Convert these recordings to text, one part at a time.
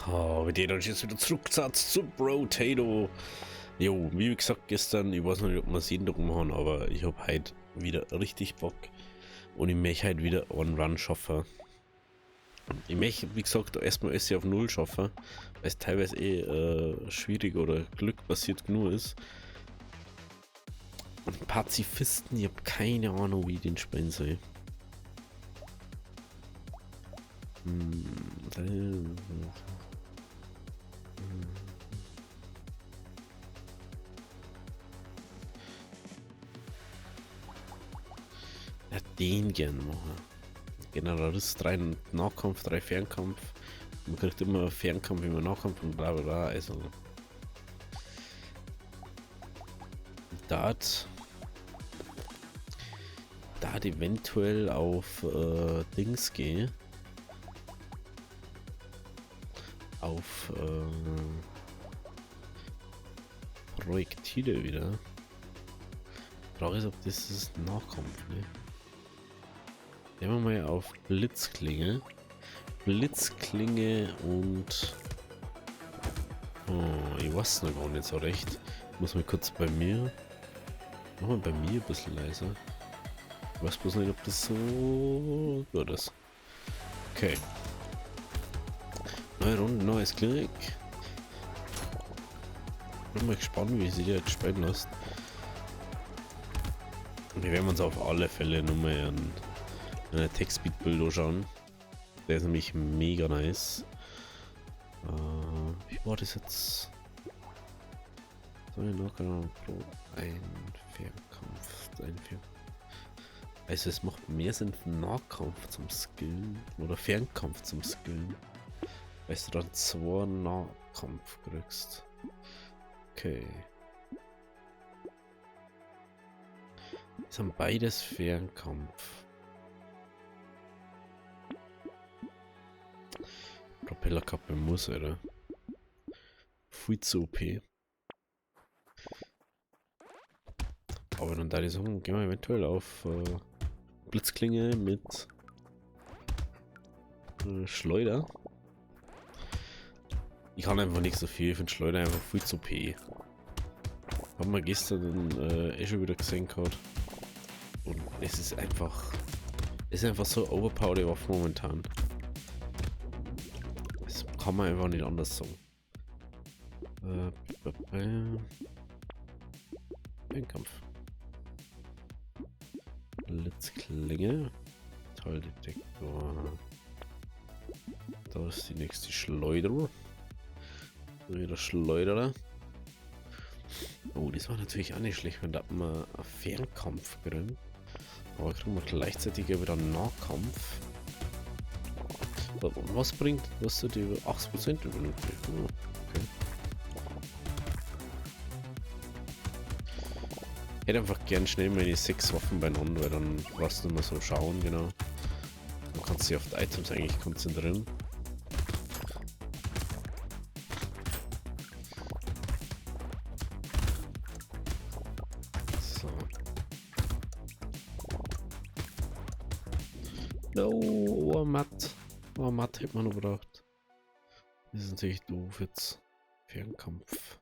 Oh, mit denen jetzt wieder zurückgesatzt zu Brotato. Jo, wie gesagt gestern, ich weiß noch nicht, ob wir es jeden Tag machen, aber ich habe heute wieder richtig Bock. Und ich möchte heute wieder einen Run schaffen. Ich möchte, wie gesagt, erstmal SC auf 0 schaffen, weil es teilweise schwierig oder glückbasiert genug ist. Und Pazifisten, ich habe keine Ahnung, wie ich den spielen soll. Ja, den gern machen. Generalist 3 Nahkampf, 3 Fernkampf. Man kriegt immer Fernkampf, immer Nahkampf und bla bla bla. Also. Da eventuell auf Dings gehe. Auf Projektile wieder. Frage ist, ob das ist Nahkampf, ne? Nehmen wir mal auf Blitzklinge. Blitzklinge und... Oh, ich weiß noch gar nicht so recht. Muss mal kurz bei mir... Machen wir bei mir ein bisschen leiser. Ich weiß bloß nicht, ob das so gut ist. Okay. Neue Runde, neues Klick. Bin mal gespannt, wie sie dir jetzt spielen lässt. Wir werden uns auf alle Fälle nochmal einen Text-Speed-Build anschauen. Der ist nämlich mega nice. Wie war das jetzt? So eine Nahkampf pro ein Fernkampf. Also es macht mehr Sinn Nahkampf zum Skillen oder Fernkampf zum Skillen. Weil du dann 2 Nahkampf kriegst. Okay. Das sind beides Fernkampf. Propellerkappe muss, oder? Viel zu OP. Aber dann da die sagen, gehen wir eventuell auf Blitzklinge mit Schleuder. Ich kann einfach nicht so viel, ich finde Schleuder einfach viel zu OP. Haben wir gestern schon wieder gesehen gehabt. Und es ist einfach so overpowered Waffe momentan. Das kann man einfach nicht anders sagen. Fernkampf. Blitzklinge. Metalldetektor. Da ist die nächste Schleuder. Wieder Schleuderer. Oh, das war natürlich auch nicht schlecht, wenn da mal einen Fernkampf kriegen. Aber kriegen wir gleichzeitig wieder einen Nahkampf. Was bringt? Was du die 80% übernimmt? Oh, okay. Ich hätte einfach gern schnell meine 6 Waffen beieinander, weil dann brauchst du nicht mehr so schauen, genau. Du kannst dich auf die Items eigentlich konzentrieren. So. No, oh, matt. Oh, matt hätte man noch gebraucht. Das ist natürlich doof jetzt. Fernkampf.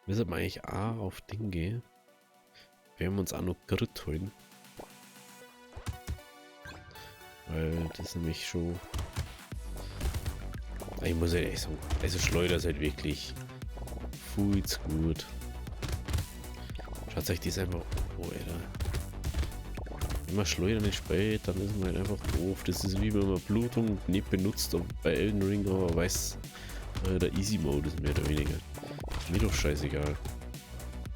Wir sollten eigentlich auch auf Ding gehen. Wir haben uns auch noch Grit holen. Weil das nämlich schon... Ich muss ja ehrlich sagen, also Schleuder ist halt wirklich viel zu gut. Schaut euch das einfach... Oh, Alter. Wenn man Schleuder nicht spielt, dann ist man halt einfach doof. Das ist wie wenn man Blutung nicht benutzt bei Elden Ring, aber weiß, der Easy Mode ist mehr oder weniger. Mir doch scheißegal.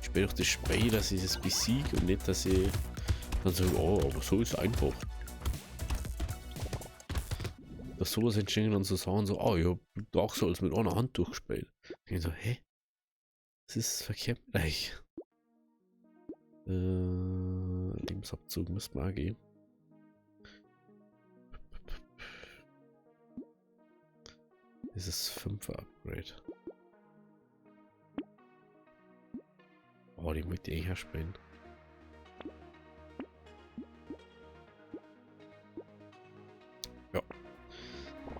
Ich spiele doch das Spiel, dass ich es besiege und nicht, dass ich dann sage, oh, aber so ist es einfach. Dass sowas entstehen dann so Sachen so, oh, ich hab Dark Souls mit einer Hand durchgespielt. Ich so, hä? Das ist verkehrt gleich. Lebensabzug müssen wir auch gehen. Das ist 5er Upgrade. Oh, die möchte ich ja spielen.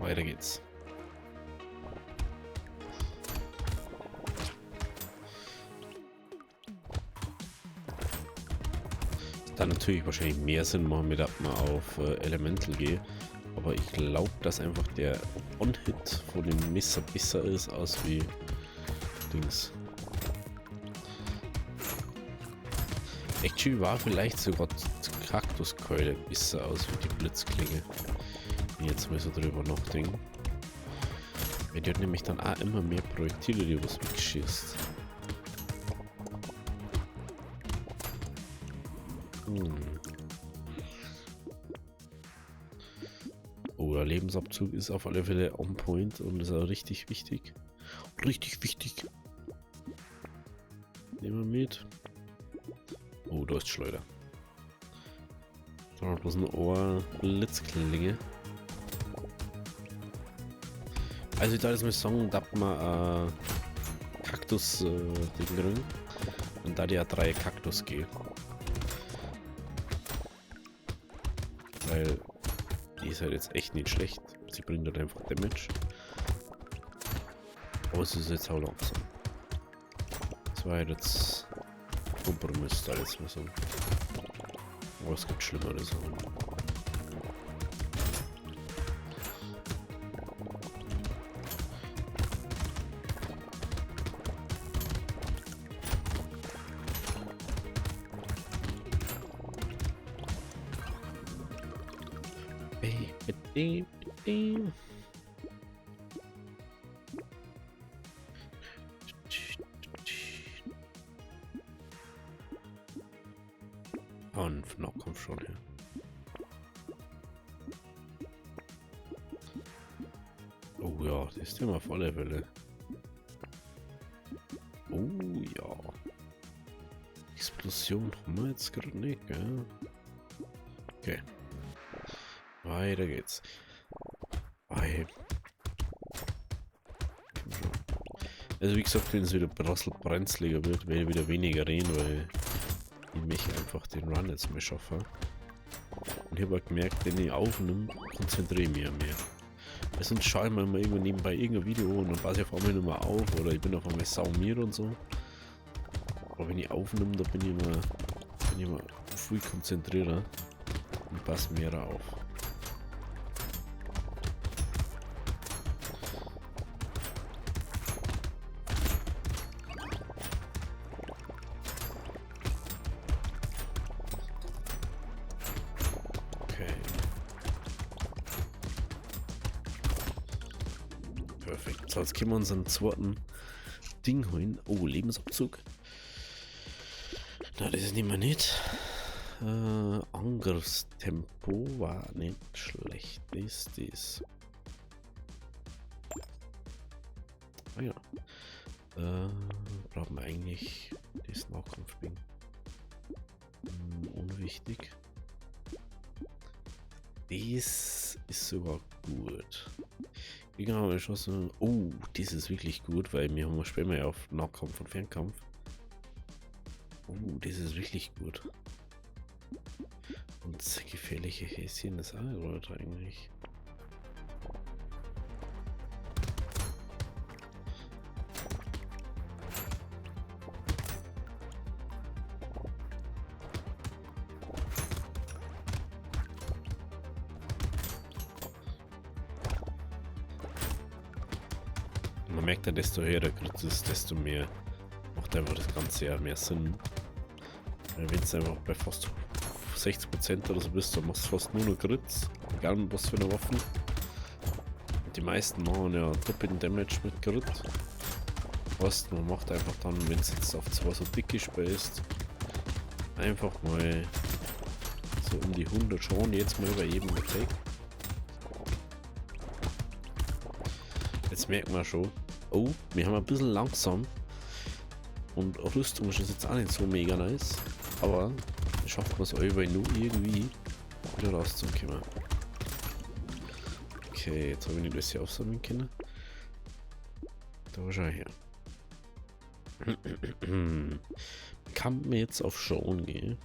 weiter geht's. Dann natürlich wahrscheinlich mehr Sinn machen, mit man auf Elemental gehe. Aber ich glaube, dass einfach der On-Hit von dem Messer besser ist als wie Dings. Actually war vielleicht sogar die Kaktuskeule besser aus wie die Blitzklinge. Wenn ich jetzt mal so drüber nachdenken. Weil die hat nämlich dann auch immer mehr Projektile, die was wegschießt. Oh, der Lebensabzug ist auf alle Fälle on point und ist auch richtig wichtig. Richtig wichtig. Nehmen wir mit. Oh, da ist Schleuder. Da hat bloß ein Ohr Blitzklinge. Also ich darf jetzt mal sagen, dass man Kaktus-Ding drin und da die ja 3 Kaktus gehen. Weil die ist halt jetzt echt nicht schlecht. Sie bringt halt einfach Damage. Aber es ist jetzt auch langsam. Das war halt jetzt Kompromiss, da jetzt mal so. Aber es gibt schlimmere Sachen. Und Nahkampf schon her. Oh ja, das ist immer volle Welle. Oh ja. Explosion haben wir jetzt gerade nicht, gell? Okay. Weiter geht's. Also wie gesagt, wenn es wieder brenzliger wird, werde ich wieder weniger reden, weil ich mich einfach den Run jetzt mehr schaffe. Und ich habe halt gemerkt, wenn ich aufnehme, konzentriere ich mich mehr. Weil sonst schaue ich mir mal irgendwann nebenbei irgendein Video und dann passe ich auf einmal nicht mehr auf oder ich bin auf einmal saumiert und so. Aber wenn ich aufnehme, da bin ich immer viel konzentrierter und passe mehr auf. Perfekt. So, jetzt können wir unseren zweiten Ding holen. Oh, Lebensabzug. Na, das ist nicht mehr nicht. Angriffstempo war nicht schlecht. Das. Ah ja. Brauchen wir eigentlich das Nahkampfding. Unwichtig. Das ist sogar gut. Genau, wir schon so. Oh, das ist wirklich gut, weil wir haben später ja auf Nahkampf und Fernkampf. Oh, das ist wirklich gut. Und das gefährliche Häschen ist auch gut eigentlich. Man merkt ja, desto höher der Crit ist, desto mehr macht einfach das Ganze ja mehr Sinn. Wenn du einfach bei fast 60% oder so bist, dann machst du fast nur noch Crits, egal mit was für eine Waffe. Und die meisten machen ja doppelten Damage mit Crit. Was man macht einfach dann, wenn es jetzt auf 2 so dicke spaced, einfach mal so um die 100 schon jetzt mal bei jedem Attack. Jetzt merkt man schon, oh, wir haben ein bisschen langsam und Rüstung ist jetzt auch nicht so mega nice, aber schafft man es allweil nur irgendwie wieder rauszukommen. Okay, jetzt habe ich nicht das hier aufsammeln können. Da schau her. Kann mir jetzt auf Schauen gehen.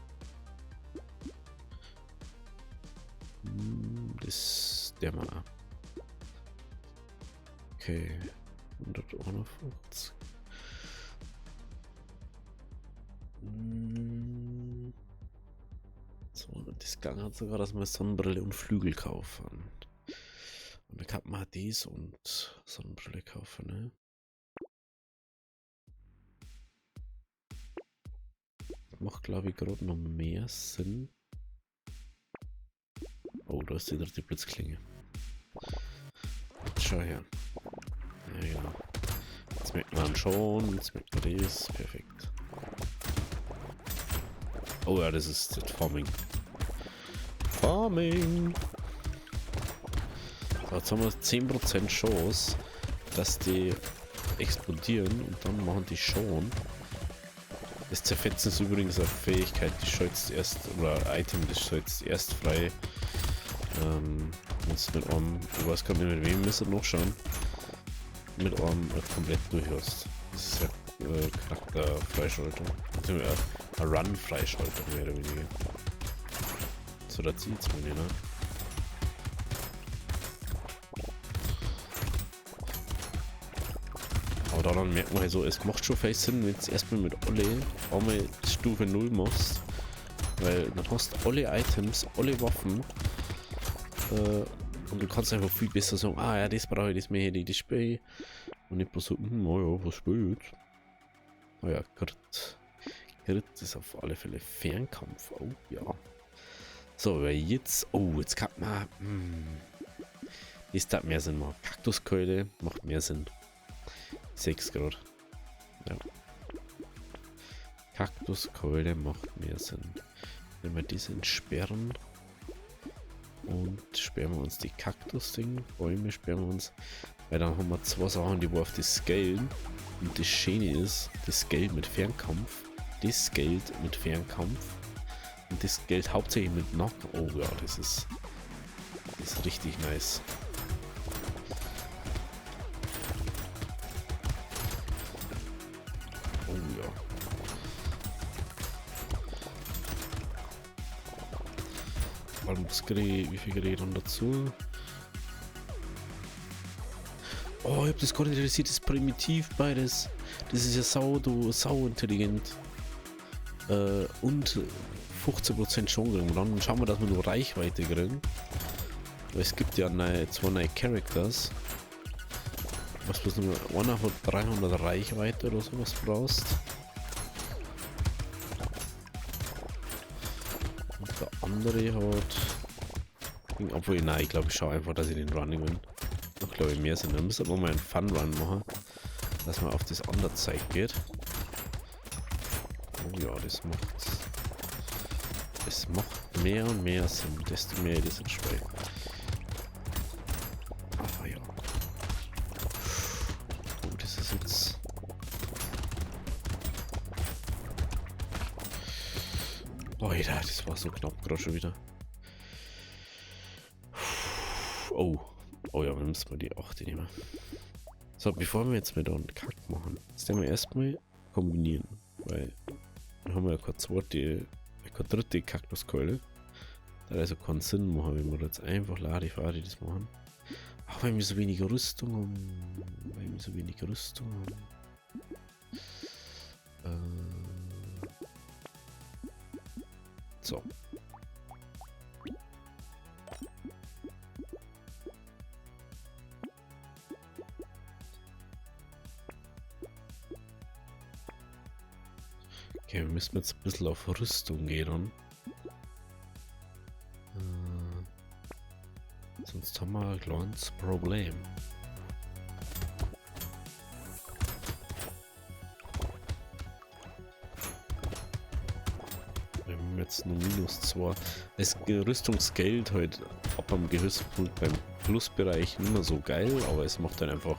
Das der Mann. Okay. 151. So, das Gang hat sogar, dass wir Sonnenbrille und Flügel kaufen. Und dann kann man dies und Sonnenbrille kaufen, ne? Macht, glaube ich, gerade noch mehr Sinn. Oh, da ist die dritte Blitzklinge. Schau her. Ja, genau. Jetzt merkt man schon, jetzt merkt man das. Perfekt. Oh ja, das ist das Farming. Farming! So, jetzt haben wir 10% Chance, dass die explodieren und dann machen die schon. Das Zerfetzen ist übrigens eine Fähigkeit, die schaltet erst, oder ein Item, das schaltet erst frei. Wenn du mit einem, ich weiß gar nicht mit wem, müsst ihr noch schauen, mit einem komplett durch hast. Das ist ja Charakterfreischaltung. Eine Run-Freischaltung mehr oder weniger. So, da zieht's mir nicht, ne? Aber daran merkt man halt so, es macht schon viel Sinn, wenn du erstmal mit alle einmal Stufe 0 machst. Weil dann hast du alle Items, alle Waffen. Und du kannst einfach viel besser sagen, ah ja, das brauche ich, das mehr hätte ich, das spiele ich. Und nicht bloß so, naja, was spiele ich jetzt? Naja, Grit ist auf alle Fälle Fernkampf, oh ja. So, aber jetzt, oh, jetzt kann man, das darf mehr Sinn machen. Kaktuskeule macht mehr Sinn. 6 Grad. Ja. Kaktuskeule macht mehr Sinn. Wenn wir das entsperren und sperren wir uns die Kaktus-Ding, Bäume sperren wir uns, weil dann haben wir zwei Sachen, die wo auf das scalen. Und das Schöne ist, das Geld mit Fernkampf, das Geld mit Fernkampf und das Geld hauptsächlich mit Knock. Oh ja, das ist richtig nice. Oh ja. Wie viel Gerät dann dazu? Oh, ich hab das gar nicht interessiert, das ist primitiv beides. Das ist ja sau intelligent. Und 15% schon kriegen. Und dann schauen wir, dass wir nur Reichweite kriegen. Weil es gibt ja zwei neue Characters. Was bloß nur einer hat 300 Reichweite oder sowas brauchst. Und der andere hat. Obwohl, nein, ich glaube, ich schaue einfach, dass ich den Running bin. Noch glaube ich mehr sind. Dann müssen wir mal einen Fun Run machen. Dass man auf das andere Zeit geht. Oh ja, das macht mehr und mehr Sinn, desto mehr das entspricht. Ah ja. Oh, das ist jetzt. Oh ja, das war so knapp gerade schon wieder. Oh. Oh ja, wir müssen mal die 8 nehmen. So, bevor wir jetzt wieder einen Kack machen, das werden wir erstmal kombinieren. Weil dann haben wir ja keine dritte Kaktuskeule. Da also keinen Sinn machen, wenn wir jetzt einfach Larifari das machen. Auch weil wir so wenig Rüstung haben. So. Okay, wir müssen jetzt ein bisschen auf Rüstung gehen. Sonst haben wir ein kleines Problem. Wir haben jetzt nur -2. Das Rüstungsgeld halt ab am Gehirnspunkt beim Plusbereich nicht mehr so geil, aber es macht dann einfach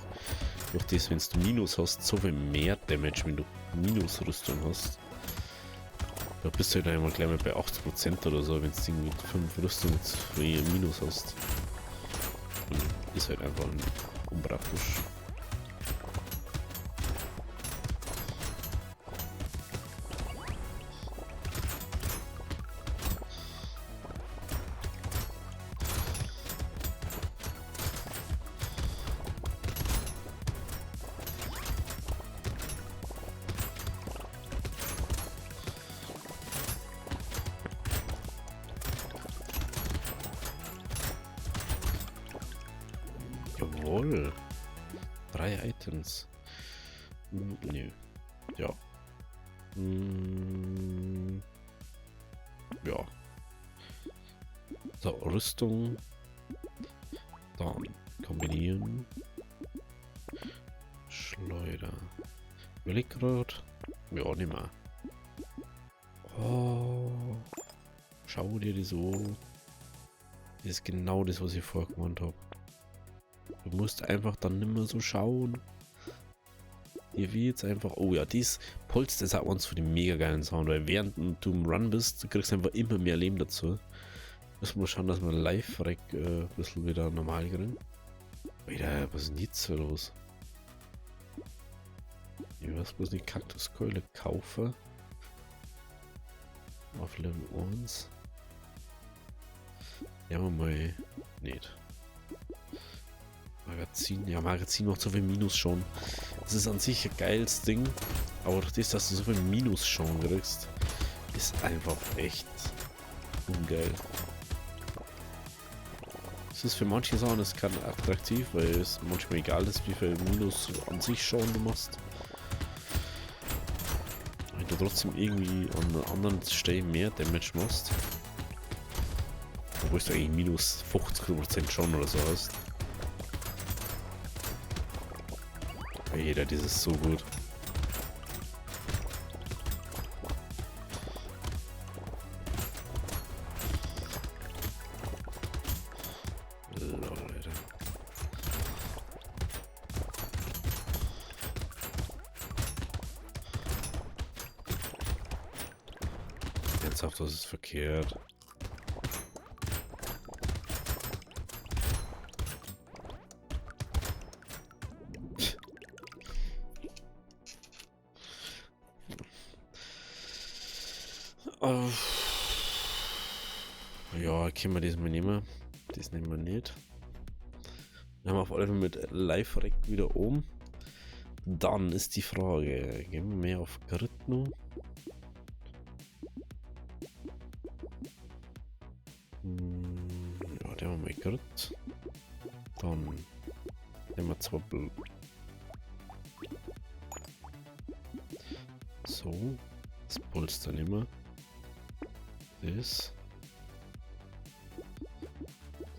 durch das, wenn du Minus hast, so viel mehr Damage, wenn du Minusrüstung hast. Da bist du halt einmal gleich mal bei 80% oder so, wenn du irgendwie 5 Rüstungen Minus hast. Und ist halt einfach unpraktisch. Jawohl. 3 Items. Nö. Ja. Ja. So, Rüstung. Dann kombinieren. Schleuder. Will ich gerade? Ja, nicht mehr. Oh. Schau dir das so. Das ist genau das, was ich vorgemeint habe. Du musst einfach dann nicht mehr so schauen. Hier wird jetzt einfach. Oh ja, dies Polster ist auch uns für den mega geilen Sound, weil während du im Run bist, du kriegst einfach immer mehr Leben dazu. Müssen wir schauen, dass wir live ein bisschen wieder normal kriegen. Alter, was ist denn jetzt so los? Ich weiß bloß die Kaktuskeule kaufen. Auf Level 1. Ja, mal nicht. Magazin, ja, Magazin macht so viel Minus schon. Das ist an sich ein geiles Ding, aber durch das, dass du so viel Minus schon kriegst, ist einfach echt ungeil. Es ist für manche Sachen ist kein attraktiv, weil es manchmal egal ist, wie viel Minus an sich schon du machst. Wenn du trotzdem irgendwie an anderen Stellen mehr Damage machst, obwohl du eigentlich minus 50% schon oder so hast. Jeder, das ist so gut. Lol, Alter. Ernsthaft, das ist verkehrt. Ja, können wir das mal nehmen. Das nehmen wir nicht. Dann haben wir auf alle Fälle mit Live-Rack wieder oben. Dann ist die Frage, gehen wir mehr auf Grit noch? Ja, der haben wir mal Grit. Dann nehmen wir zwar so, das Polster nehmen wir. Das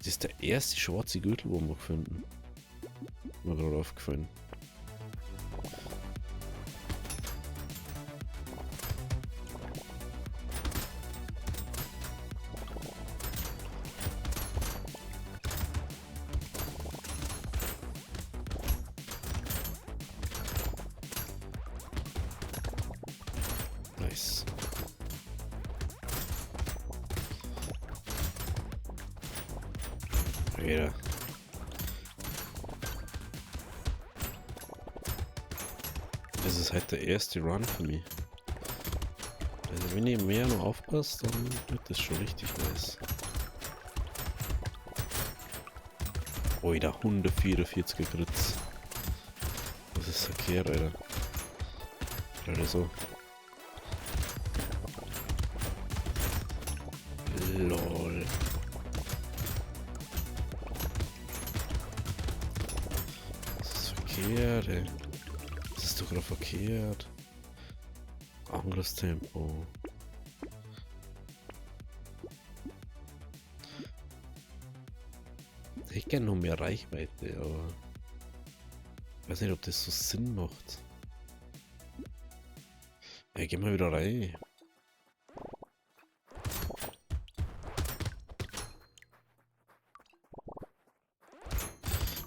ist der erste schwarze Gürtel, wo wir gefunden. Mir gerade aufgefallen. Nice. Wieder. Das ist halt der erste Run für mich. Also wenn ihr mehr noch aufpasst, dann wird das schon richtig nice. Oh, da 144er Grits. Das ist verkehrt, Alter. Alter, so. Lol. Das ist verkehrt, ey. Das ist doch gerade verkehrt. Angriffstempo. Ich hätte gerne noch mehr Reichweite, aber ich weiß nicht, ob das so Sinn macht. Ja, geh mal wieder rein.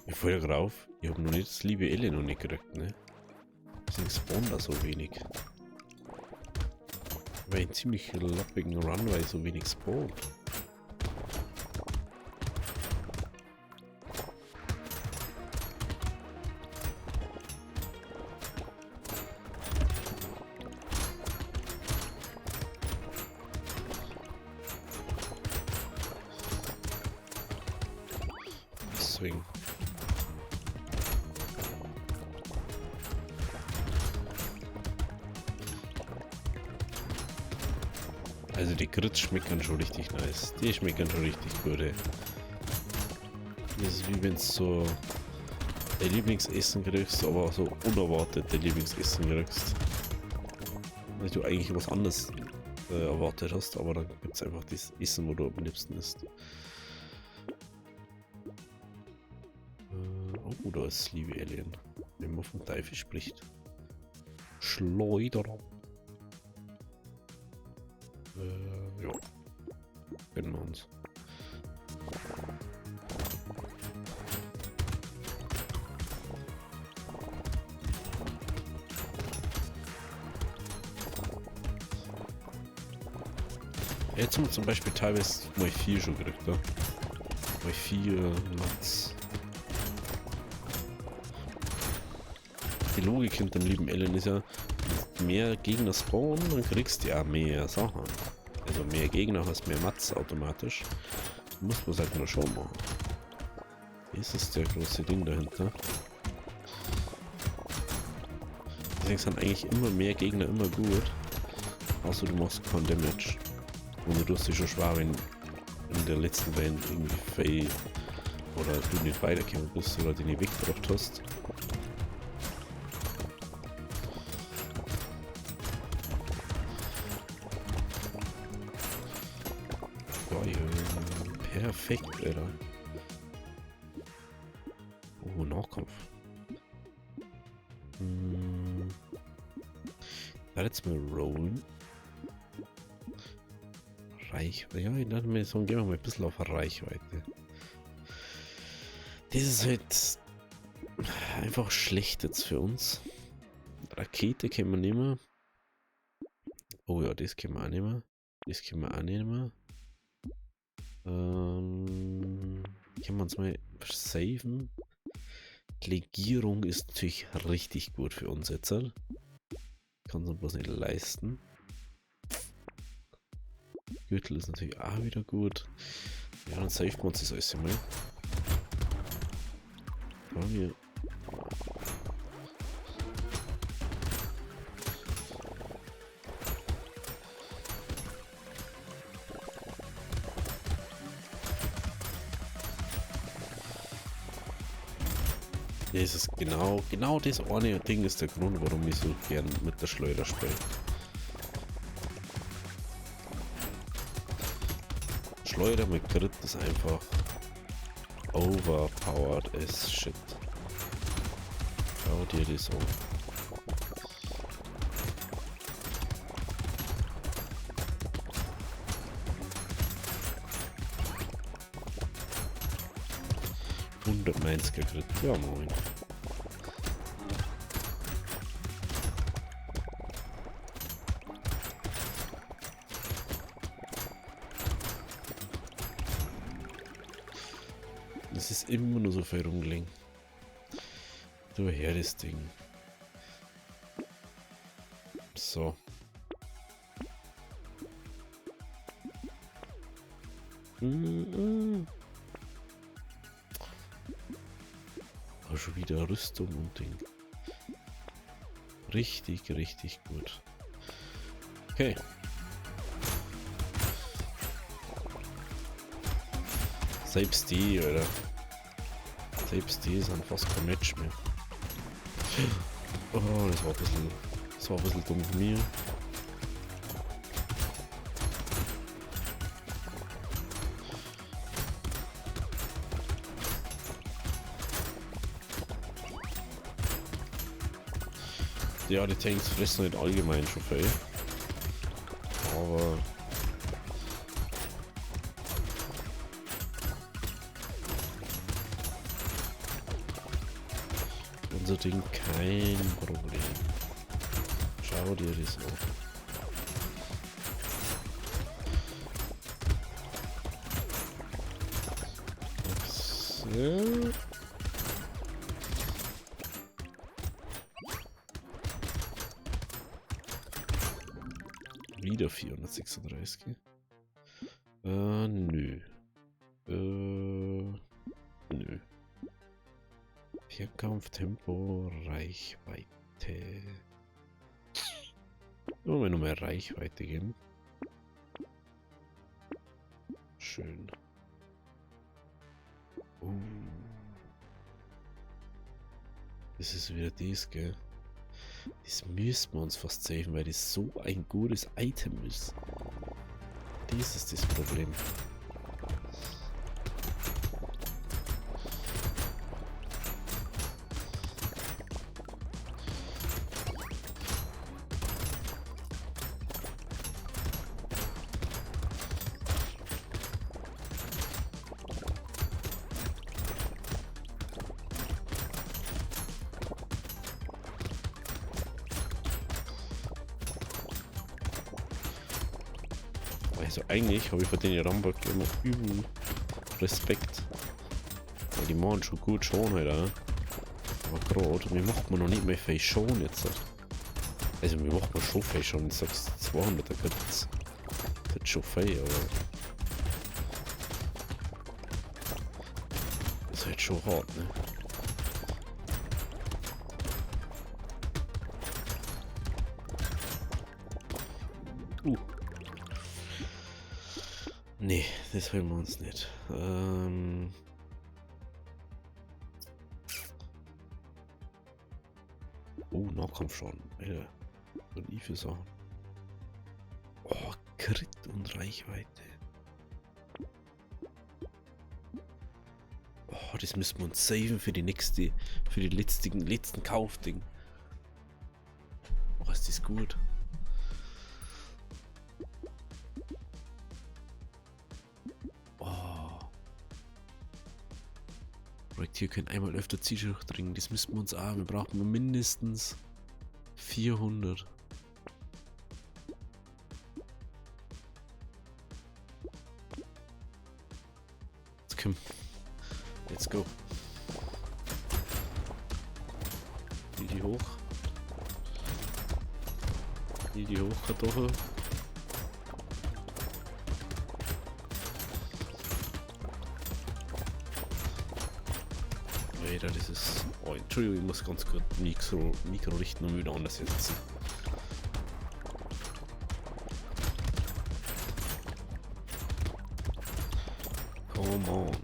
Ich falle ja gerade auf. Ich habe noch nicht das liebe Elle noch nicht gekriegt, ne? Deswegen spawnt da so wenig. Weil ein ziemlich lappigen Run, weil so wenig spawnt. Deswegen. Also die Grits schmecken schon richtig nice. Die schmecken schon richtig gut, ey. Das ist wie wenn es so dein Lieblingsessen kriegst, aber so unerwartet dein Lieblingsessen kriegst. Weil du eigentlich was anderes erwartet hast, aber dann gibt es einfach das Essen, wo du am liebsten isst. Oh, da ist Sleepy Alien. Wenn man vom Teufel spricht. Schleuderer. Ja. Gönnen wir uns. Jetzt haben wir zum Beispiel teilweise mal 4 schon gekriegt, ja. Mal 4 Nuts. Die Logik hinter dem lieben Ellen ist ja, mehr Gegner spawnen, dann kriegst du ja mehr Sachen. Also mehr Gegner hast mehr Mats automatisch. Muss man halt nur schon machen. Das ist der große Ding dahinter. Deswegen sind eigentlich immer mehr Gegner immer gut. Außer du machst kein Damage. Und du hast dich schon schwer, wenn in der letzten Band irgendwie fail oder du nicht weitergekommen bist oder den nicht weggebracht hast. Perfekt, Alter. Oh, Nahkampf. Da jetzt mal rollen. Reichweite. Ja, ich dachte mir so, gehen wir mal ein bisschen auf Reichweite. Das ist halt einfach schlecht jetzt für uns. Rakete können wir nicht mehr. Oh ja, das können wir auch nicht mehr. Das können wir auch nicht mehr. Können wir uns mal saven. Legierung ist natürlich richtig gut für uns jetzt. Kann es bloß nicht leisten. Gürtel ist natürlich auch wieder gut. Ja, dann saven wir uns das alles mal. Wollen wir. Das ist genau das eine Ding ist der Grund, warum ich so gern mit der Schleuder spiele. Schleuder mit Crit ist einfach overpowered as shit. Schau dir das an. Crit. Ja, moin. Das ist immer nur so viel rumgelegen. Du her das Ding. So. Schon wieder Rüstung und Ding. Richtig gut. Okay. Selbst die, oder? Selbst die sind fast kein Match mehr. Oh, das war ein bisschen dumm von mir. Ja, die Tanks fressen nicht allgemein schon viel. Aber unser Ding kein Problem. Schau dir das an. So. Wieder 436. Nö. Nö. Vierkampf, Tempo, Reichweite. Wollen wir nochmal Reichweite geben? Schön. Das ist wieder dies, gell? Das müssen wir uns fast saven, weil das so ein gutes Item ist. Das ist das Problem. Also eigentlich habe ich vor den Rambock immer übel Respekt. Weil die machen schon gut schon halt, aber gerade, mir macht man noch nicht mehr Face schon jetzt. Also mir macht man schon Face schon, ich sag's 200, da gibt's schon viel, aber das ist halt schon hart, ne? Nee, das wollen wir uns nicht. Oh, Nahkampfschaden. Alter. Und ich für Sachen. Oh, Crit und Reichweite. Oh, das müssen wir uns saven für die nächste, für die letzten Kaufding. Oh, ist das gut. Hier können einmal öfter Ziel durchdringen. Das müssten wir uns auch. Wir brauchen mindestens 400. Jetzt komm. Let's go. Die hoch. Die hoch, Kartoffel. Alter, das ist... Oh, Entschuldigung, ich muss ganz kurz Mikro richten und wieder anders setzen. Come on.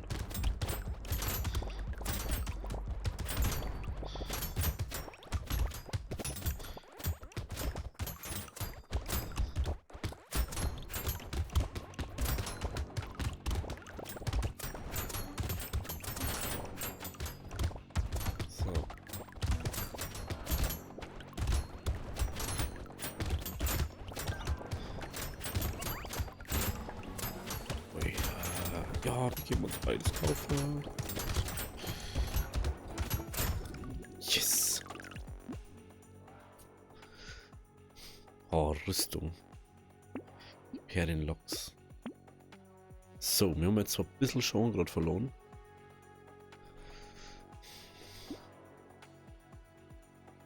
Ja, wir geben uns beides kaufen. Yes. Oh, Rüstung. Perlenlocks. So, wir haben jetzt zwar ein bisschen schon gerade verloren.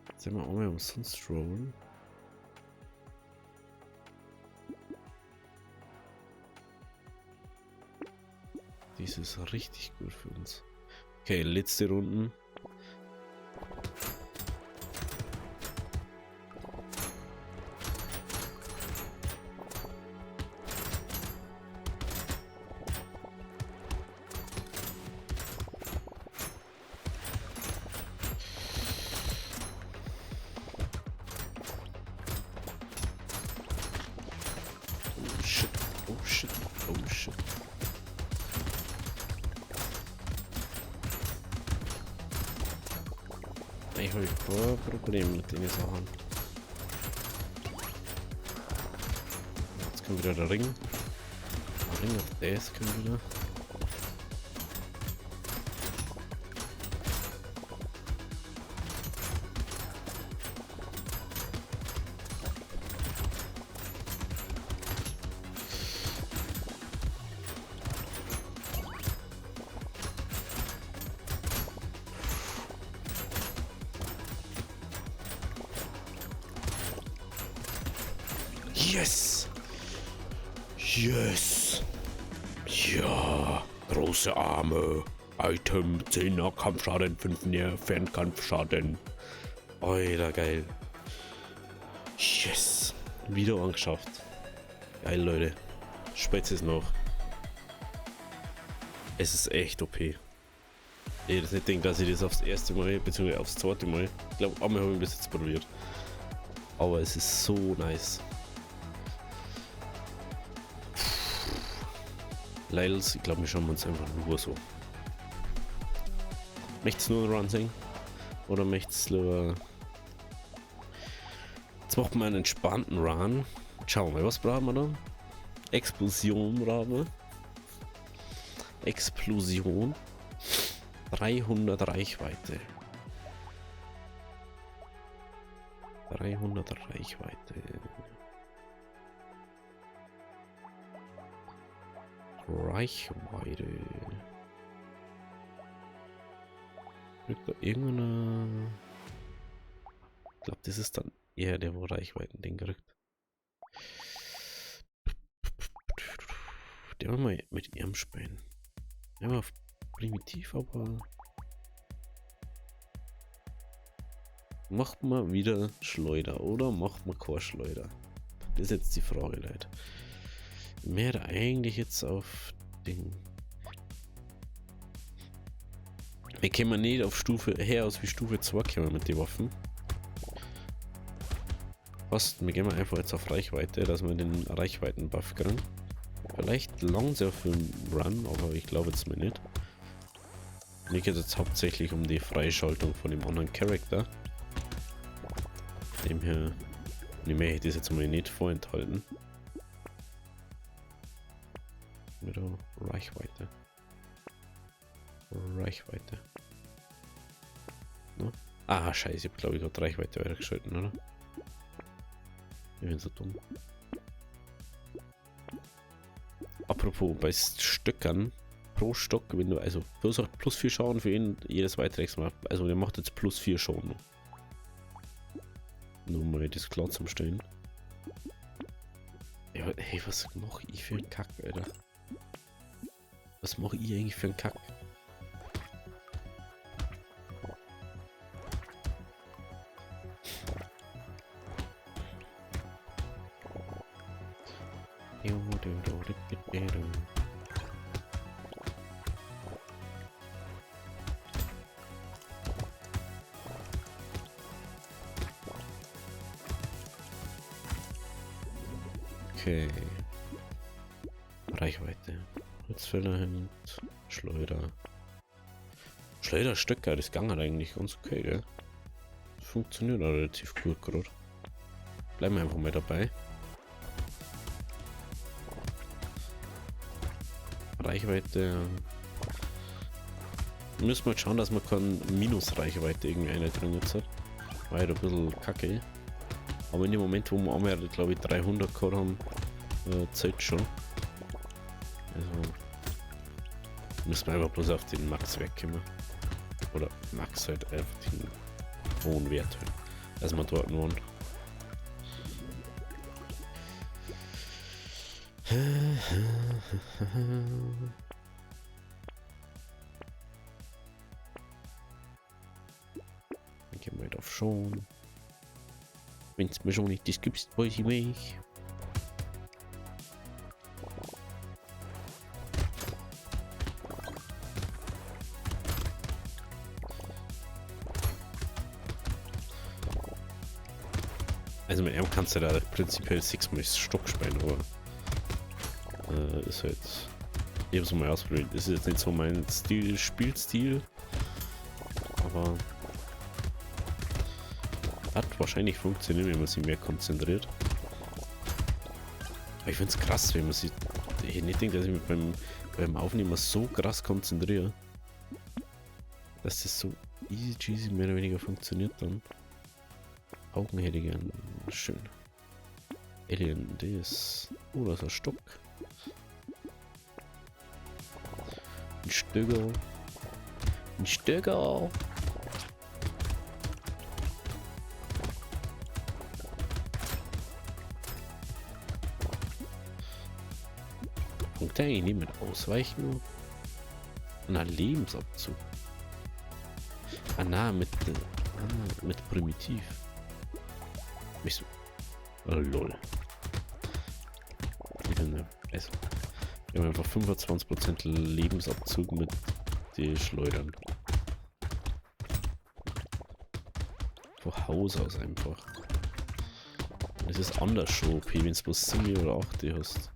Jetzt sind wir auch mal umsonst rollen. Das ist richtig gut für uns. Okay, letzte Runden. Oh shit, oh shit, oh shit. Ich habe kein Problem mit den Sachen. Jetzt kommt wieder der Ring. Der Ring auf das kommt wieder. Yes! Yes! Ja! Große Arme. Item 10er Kampfschaden, 5er Fernkampfschaden. Alter, geil. Yes! Wieder angeschafft. Geil, Leute. Spätestens noch. Es ist echt OP. Ich das nicht denke, dass ich das aufs erste Mal, beziehungsweise aufs zweite Mal. Ich glaube, einmal habe ich bis jetzt probiert. Aber es ist so nice. Leils, ich glaube, wir schauen uns einfach nur so. Möchtest du nur einen Run singen? Oder möchtest du lieber... Jetzt machen wir einen entspannten Run. Schauen wir, was brauchen wir da? Explosion brauchen wir. Explosion. 300 Reichweite. 300 Reichweite. Reichweite. Kriegt da irgendeine... Ich glaube, das ist dann eher der, wo Reichweiten-Ding kriegt. Der war mal mit ihrem spielen. Der war primitiv, aber... Macht man wieder Schleuder oder macht man keine Schleuder? Das ist jetzt die Frage, Leute. Mehr eigentlich jetzt auf Ding. Wir kommen nicht auf Stufe her aus wie Stufe 2 kommen mit den Waffen. Fast, wir gehen einfach jetzt auf Reichweite, dass wir den Reichweiten-Buff kriegen. Vielleicht langsam für den Run, aber ich glaube jetzt mal nicht. Mir geht es jetzt hauptsächlich um die Freischaltung von dem anderen Charakter. Dem hier, ich möchte das jetzt mal nicht vorenthalten. Mit der Reichweite. Reichweite. No? Ah, scheiße, ich habe glaube ich gerade Reichweite weitergeschalten, oder? Ich bin so dumm. Apropos, bei Stöckern pro Stock, wenn du also plus 4 Schaden für ihn, jedes weitere Mal. Also der macht jetzt plus 4 Schaden. Nur mal das klar zum Stellen. Ja, hey, was mache ich für einen Kack, Alter? Was mache ich eigentlich für einen Kack? Okay. Reichweite. Holzfällerhemd. Schleuder. Schleuderstöcker, das ging halt eigentlich ganz okay, gell? Das funktioniert auch relativ gut gerade. Bleiben wir einfach mal dabei. Reichweite. Müssen wir schauen, dass man keine Minusreichweite irgendwie eine drin jetzt hat. War ja ein bisschen kacke. Aber in dem Moment, wo wir einmal, glaube ich, 300 gehabt haben, zählt schon. Also müssen wir einfach bloß auf den Max wegkommen. Oder Max halt einfach den hohen Wert halt. Also man dort nur. Dann gehen wir halt auf schon. Wenn es mir schon nicht das gibst, weiß ich nicht. Also mit ihm kannst du da prinzipiell 6-mal Stock spielen, aber ist halt... Ich hab's mal ausprobiert. Das ist jetzt nicht so mein Spielstil, aber hat wahrscheinlich funktioniert, wenn man sich mehr konzentriert. Aber ich find's krass, wenn man sich... Ich nicht denke, dass ich mich beim Aufnehmen so krass konzentriere, dass das so easy cheesy mehr oder weniger funktioniert dann. Augen hätte ich gern. Schön. Alien, das. Oh, das ist ein Stock. Ein Stöcker. Ein Stöcker. Punkt eigentlich nicht mit Ausweichen. Na, Lebensabzug. Ah, na, mit Primitiv. Oh, lol. Also, wir haben einfach 25% Lebensabzug mit den Schleudern. von Haus aus einfach. Und es ist anders schon OP, wenn es bloß 7 oder 8 hast.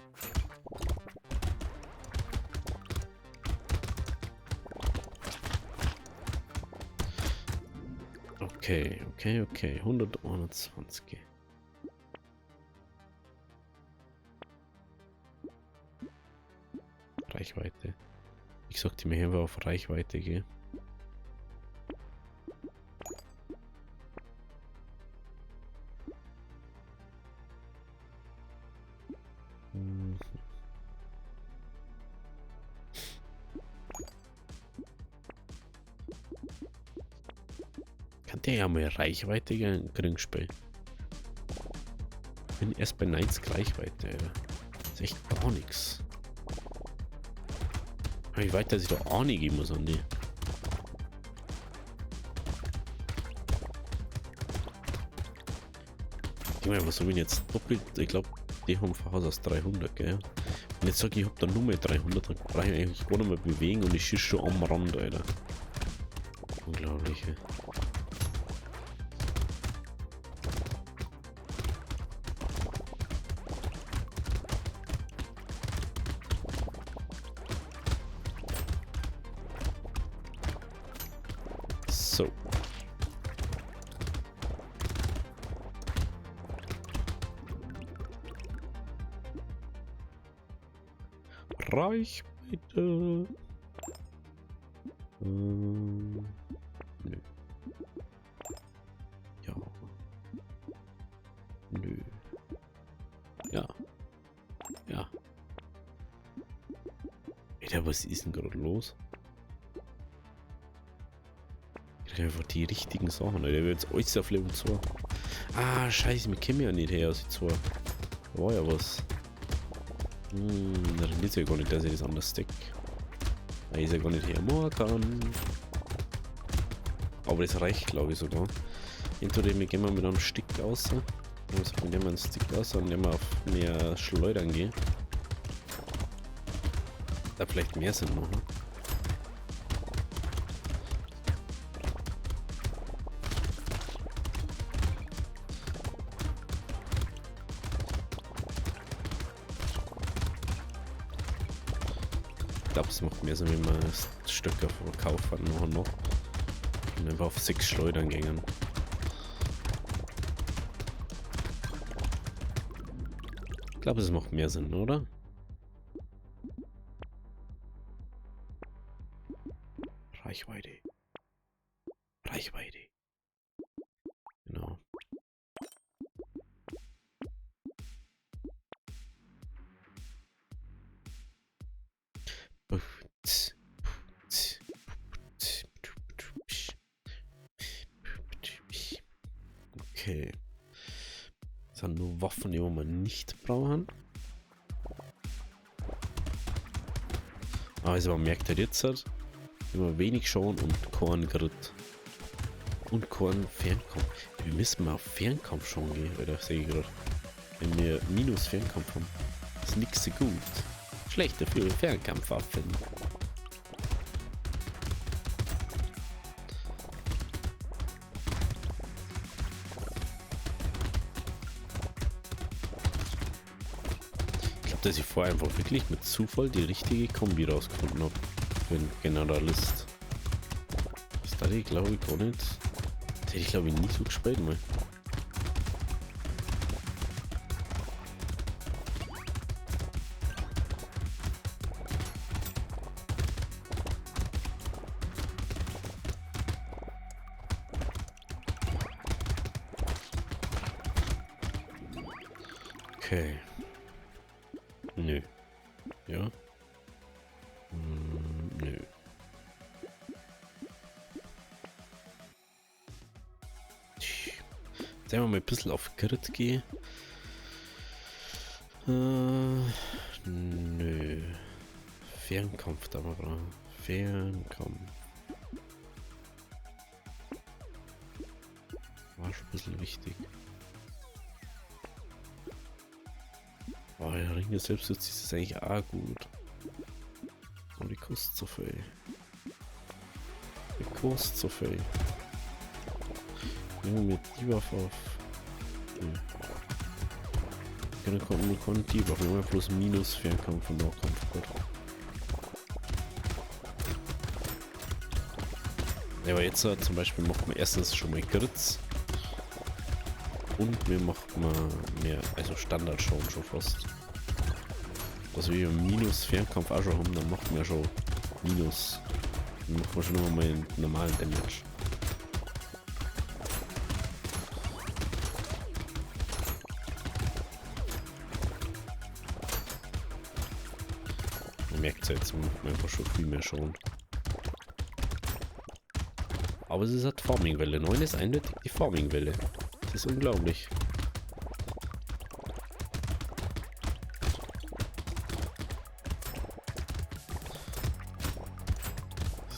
Okay. 121. Reichweite. Ich sagte mir einfach auf Reichweite, gell? Kann der ja mal Reichweite kriegen, Spiel. Bin erst bei 90 Reichweite, Alter. Das ist echt gar nichts. Wie weit, dass ich da auch nicht gehen muss an die. Ich meine, was habe ich jetzt doppelt? Ich glaube, die haben von Haus aus 300, gell? Und jetzt sage ich, habe da nur mehr 300, dann brauche ich eigentlich gar nicht mehr bewegen und ich schieße schon am Rand, Alter. Unglaublich, ey. So. Reichweite. Nö. Ja. Nö. Ja. Ja. Alter, was ist denn gerade los? Ich kriege einfach die richtigen Sachen, Alter. Der wird jetzt alles auf Level 2. Ah, scheiße, wir kennen ja nicht her aus die 2. Da war ja was. Da rennt ja gar nicht, dass ich das anders stack. Weil ich ja gar nicht hermachen kann. Aber das reicht, glaube ich, sogar. Entweder wir gehen mal mit einem Stick raus. Also wir nehmen einen Stick raus und nehmen auf mehr Schleudern gehen. Da vielleicht mehr Sinn machen. Ich glaube, es macht mehr Sinn, wenn wir Stöcke verkaufen noch. Und einfach auf 6 Schleudern gehen. Ich glaube, es macht mehr Sinn, oder? Reichweite. Reichweite. Genau. Okay. Das sind nur Waffen, die wir nicht brauchen. Also man merkt halt jetzt halt, immer wenig schauen und keinen Grit. Und keinen Fernkampf. Wir müssen mal auf Fernkampf schauen gehen, weil da sehe ich gerade. Wenn wir minus Fernkampf haben, ist nichts so gut. Schlechter für Fernkampfwaffen. Ich glaube, dass ich vorher einfach wirklich mit Zufall die richtige Kombi rausgefunden habe. Für den Generalist. Das da ich glaube ich gar nicht. Das hätte ich glaube ich nie so gespielt mal. Okay. Nö. Ja. Nö. Jetzt einmal mal ein bisschen auf Grid gehen. Nö. Fernkampf da mal brauchen. Fernkampf. War schon ein bisschen wichtig. Oh, der Ring des Selbstschutz ist eigentlich auch gut. Und die kostet so viel. Die kostet so viel. Nehmen wir die Waffe auf. Nee. Wir können die Waffe. Wir haben ja bloß Minus Fernkampf und Nahkampf. Gut. Ja, aber jetzt zum Beispiel machen wir erstens schon mal Grits. Und wir machen mehr, also Standard schon fast. Also wir Minus Fernkampf auch schon haben, dann machen wir schon Minus. Dann machen wir schon immer mal einen normalen Damage. Man merkt es jetzt, man macht einfach schon viel mehr schon. Aber es ist halt Farming-Welle. 9 ist eindeutig die Farming-Welle. Das ist unglaublich.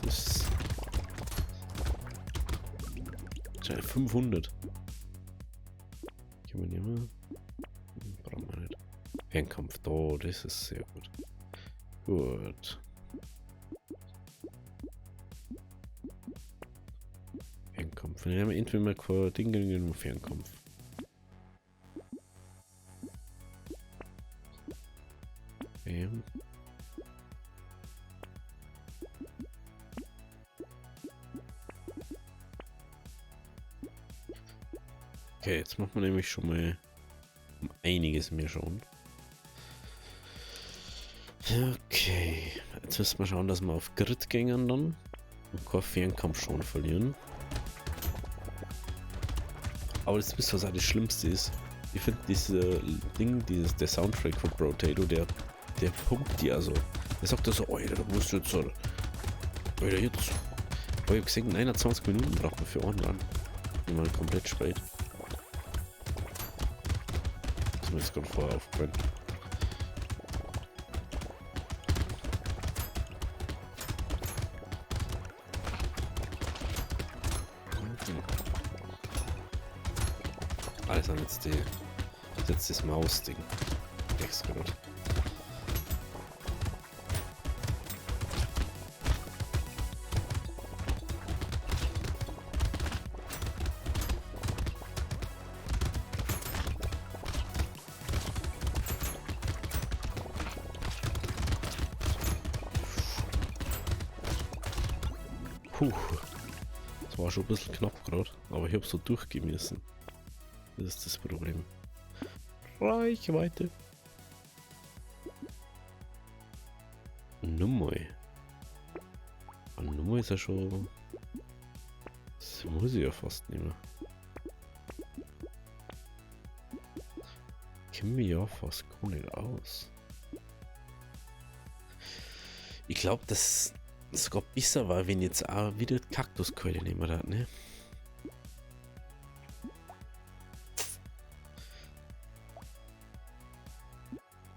Das ist 500. Kann man nehmen? Brauchen wir nicht. Fernkampf da, das ist sehr gut. Gut. Fernkampf. Wir haben entweder mal kein Ding gegen Fernkampf. Okay, jetzt machen wir nämlich schon mal um einiges mehr schon. Okay, jetzt müssen wir schauen, dass wir auf Grid gehen dann und keinen Fernkampf schon verlieren. Aber das wisst ihr, was auch das Schlimmste ist. Ich finde dieses Ding, der Soundtrack von Brotato, der pumpt die also. Der sagt da so, Alter, du musst jetzt so. Alter, jetzt. Aber ich hab gesehen, 21 Minuten braucht man für Online. Mal komplett spät. Das ist mir jetzt gerade vorher aufgefallen. Alles an jetzt das Maus-Ding. Extra gut. Das war schon ein bisschen knapp gerade, aber ich habe so durchgehen müssen. Das ist das Problem. Reichweite. Nummer. Nummer ist ja schon. Das muss ich ja fast nehmen. Ich kenne mich ja fast gar nicht aus. Ich glaube, dass es sogar besser war, wenn jetzt auch wieder die Kaktuskeule nehmen hat, ne?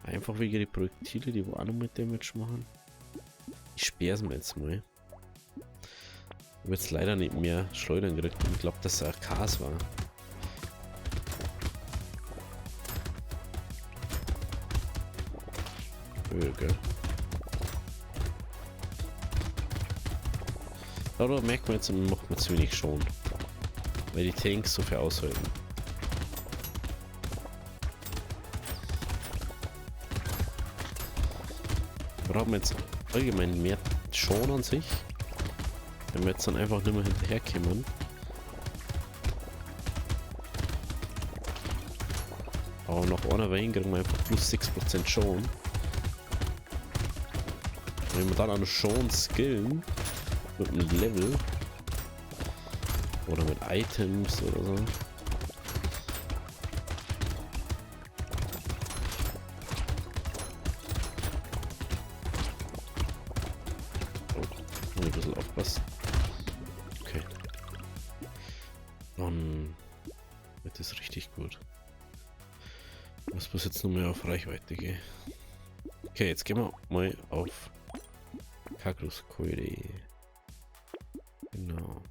Einfach wegen die Projektile, die auch noch mit Damage machen. Ich sperre mir jetzt mal. Ich habe jetzt leider nicht mehr Schleudern gekriegt. Ich glaube, dass es AKs war. Gell? Aber da merkt man jetzt, macht man zu wenig schon. Weil die Tanks so viel aushalten. Brauchen wir jetzt allgemein mehr schon an sich. Wenn wir jetzt dann einfach nicht mehr hinterherkommen. Aber nach einer Wein kriegen wir einfach plus 6% schon. Wenn wir dann auch noch schon skillen mit einem Level oder mit Items oder so. Oh, ein bisschen aufpassen. Okay. Dann wird das richtig gut. Was muss jetzt nur mehr auf Reichweite gehen? Okay, jetzt gehen wir mal auf Kaktuskeule. Genau.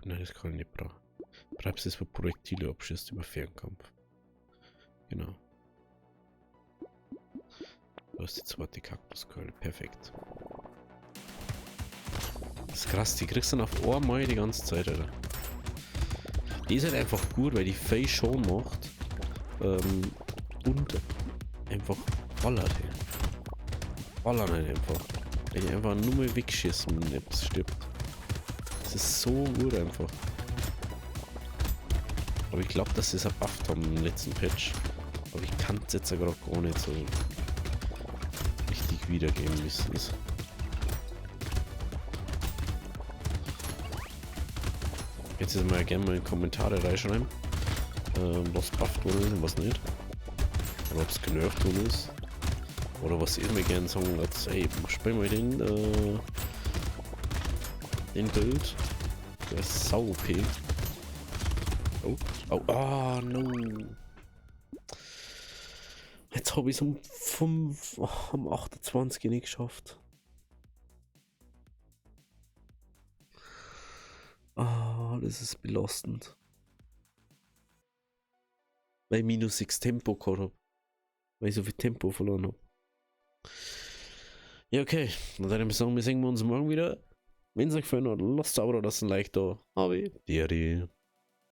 Nein, das kann ich nicht Treibst es, wo Projektile abschießt über Fernkampf. Genau. Da ist die zweite Kaktuskeule. Perfekt. Das ist krass, die kriegst du dann auf einmal die ganze Zeit, Alter. Die ist halt einfach gut, weil die Face Show macht. Und einfach ballert, ey. Ballern halt einfach. Weil die einfach nur mal wegschießen, wenn etwas stirbt. Das ist so gut einfach. Aber ich glaube, dass sie es erbufft haben im letzten Patch. Aber ich kann es jetzt ja gerade gar nicht so richtig wiedergeben, wie es ist. Jetzt ist mal gerne mal in die Kommentare reinschreiben, was bufft worden ist und was nicht. Oder ob es genervt worden ist. Oder was ihr mir gerne sagen lasst, ey, spiel mal den Bild. Der ist sau OP. Oh, oh, oh, no. Jetzt habe ich es am 28 nicht geschafft. Ah, das ist belastend. Weil ich minus 6 Tempo gehabt habe. Weil ich so viel Tempo verloren habe. Ja, okay. Dann würde ich sagen, wir sehen uns morgen wieder. Wenn es euch gefallen hat, lasst ein Abo oder lasst ein Like da. Habe.